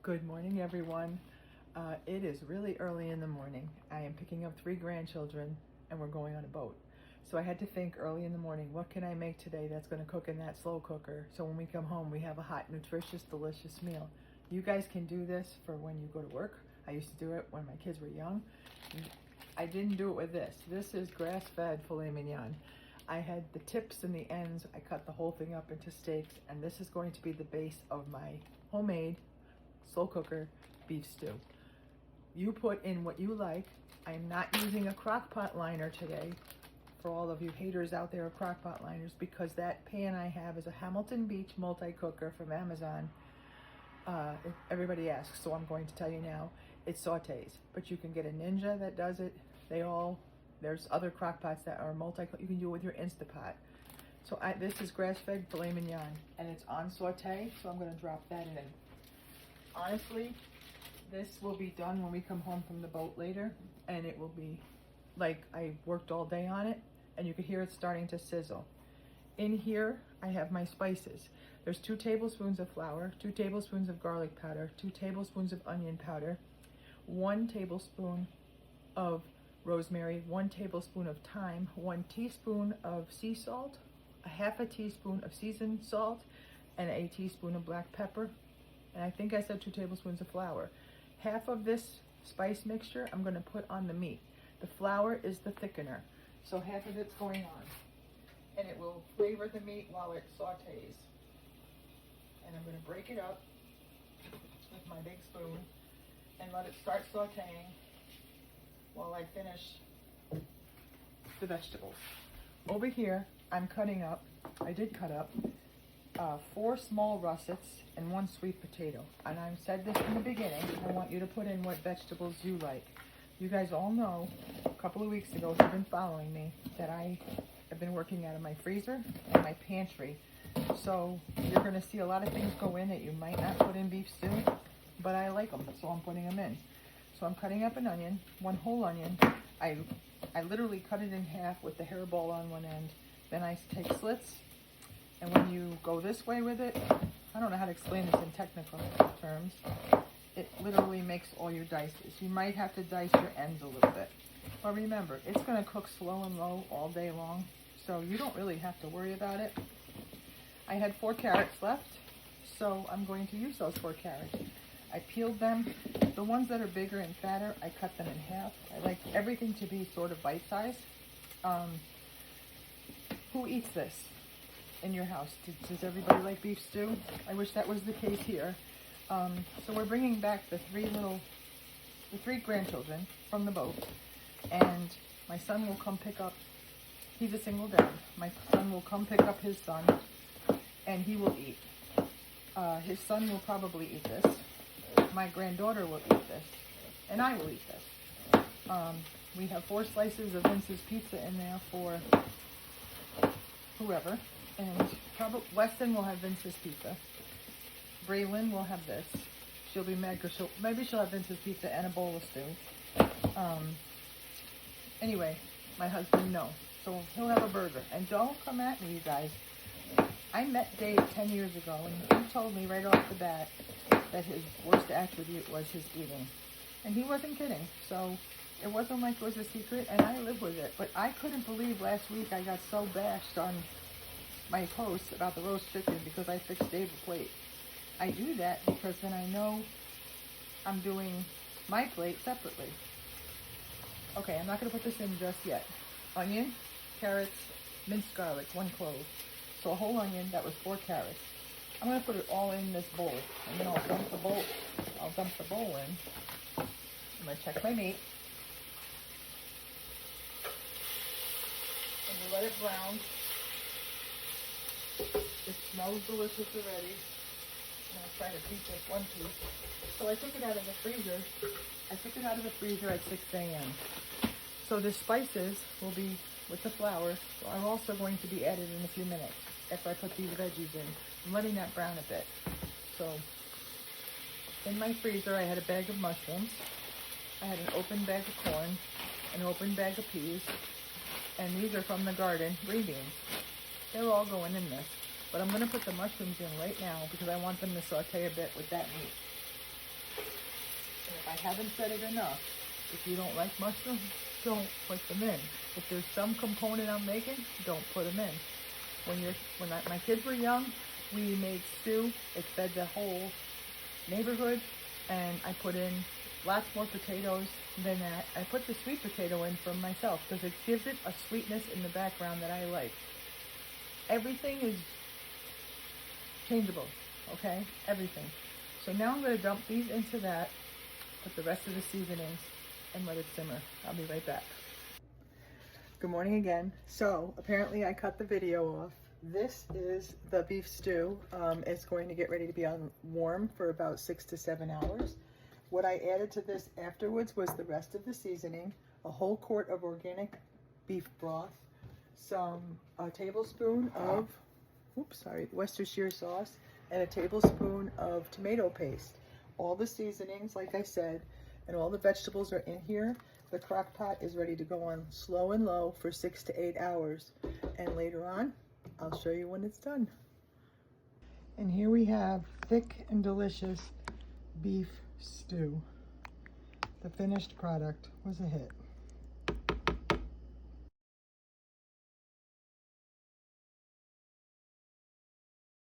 Good morning, everyone. It is really early in the morning. I am picking up 3 grandchildren and we're going on a boat. So I had to think early in the morning, what can I make today that's going to cook in that slow cooker so when we come home we have a hot, nutritious, delicious meal. You guys can do this for when you go to work. I used to do it when my kids were young. I didn't do it with this. This is grass-fed filet mignon. I had the tips and the ends. I cut the whole thing up into steaks, and this is going to be the base of my homemade slow cooker beef stew. You put in what you like. I am not using a crock pot liner today for all of you haters out there of crock pot liners, because that pan I have is a Hamilton Beach multi-cooker from Amazon. Everybody asks, so I'm going to tell you now. It sautés, but you can get a Ninja that does it. There's other crock pots that are you can do it with your Instapot. So this is grass-fed filet mignon, and it's on saute, so I'm going to drop that in. Honestly, this will be done when we come home from the boat later, and it will be like I worked all day on it, and you can hear it starting to sizzle. In here, I have my spices. There's 2 tablespoons of flour, 2 tablespoons of garlic powder, 2 tablespoons of onion powder, 1 tablespoon of rosemary, 1 tablespoon of thyme, 1 teaspoon of sea salt, a half a teaspoon of seasoned salt, and a teaspoon of black pepper. And I think I said 2 tablespoons of flour. Half of this spice mixture I'm going to put on the meat. The flour is the thickener, so half of it's going on. And it will flavor the meat while it sautés. And I'm going to break it up with my big spoon and let it start sautéing while I finish the vegetables. Over here, I'm cutting up, I did cut up 4 small russets and 1 sweet potato. And I've said this in the beginning, I want you to put in what vegetables you like. You guys all know, a couple of weeks ago, if you've been following me, that I have been working out of my freezer and my pantry. So you're going to see a lot of things go in that you might not put in beef stew, but I like them, so I'm putting them in. So I'm cutting up an onion, 1 whole onion. I literally cut it in half with the hairball on one end. Then I take slits, and when you go this way with it, I don't know how to explain this in technical terms, it literally makes all your dices. You might have to dice your ends a little bit. But remember, it's going to cook slow and low all day long, so you don't really have to worry about it. I had 4 carrots left, so I'm going to use those 4 carrots. I peeled them. The ones that are bigger and fatter, I cut them in half. I like everything to be sort of bite-sized. Who eats this in your house? Does everybody like beef stew? I wish that was the case here. So we're bringing back the 3 grandchildren from the boat, and my son will come pick up, he's a single dad. My son will come pick up his son, and he will eat. His son will probably eat this. My granddaughter will eat this, and I will eat this. We have 4 slices of Vince's pizza in there for whoever, and probably Weston will have Vince's pizza. Braylon will have this. She'll be mad because maybe she'll have Vince's pizza and a bowl of stew. Anyway, my husband, no. So he'll have a burger. And don't come at me, you guys. I met Dave 10 years ago, and he told me right off the bat that his worst attribute was his eating. And he wasn't kidding. So it wasn't like it was a secret, and I live with it. But I couldn't believe last week I got so bashed on my post about the roast chicken because I fixed Dave a plate. I do that because then I know I'm doing my plate separately. Okay, I'm not going to put this in just yet. Onion, carrots, minced garlic, 1 clove. So a whole onion, that was 4 carrots. I'm going to put it all in this bowl, and then I'll dump the bowl in. I'm going to check my meat. And you let it brown. It smells delicious already. I'm going to try to beat this 1 piece. So I took it out of the freezer. At 6 a.m. So the spices will be with the flour. So I'm also going to be added in a few minutes after I put these veggies in. I'm letting that brown a bit. So in my freezer, I had a bag of mushrooms. I had an open bag of corn, an open bag of peas, and these are from the garden, green beans. They're all going in this. But I'm going to put the mushrooms in right now because I want them to saute a bit with that meat. And if I haven't said it enough, if you don't like mushrooms, don't put them in. If there's some component I'm making, don't put them in. My kids were young, we made stew. It fed the whole neighborhood, and I put in lots more potatoes than that. I put the sweet potato in for myself because it gives it a sweetness in the background that I like. Everything is changeable, okay? Everything. So now I'm going to dump these into that, put the rest of the seasonings, and let it simmer. I'll be right back. Good morning again. So apparently I cut the video off. This is the beef stew. It's going to get ready to be on warm for about 6 to 7 hours. What I added to this afterwards was the rest of the seasoning, a whole quart of organic beef broth, a tablespoon of Worcestershire sauce, and a tablespoon of tomato paste. All the seasonings, like I said, and all the vegetables are in here. The crock pot is ready to go on slow and low for 6 to 8 hours. And later on, I'll show you when it's done. And here we have thick and delicious beef stew. The finished product was a hit.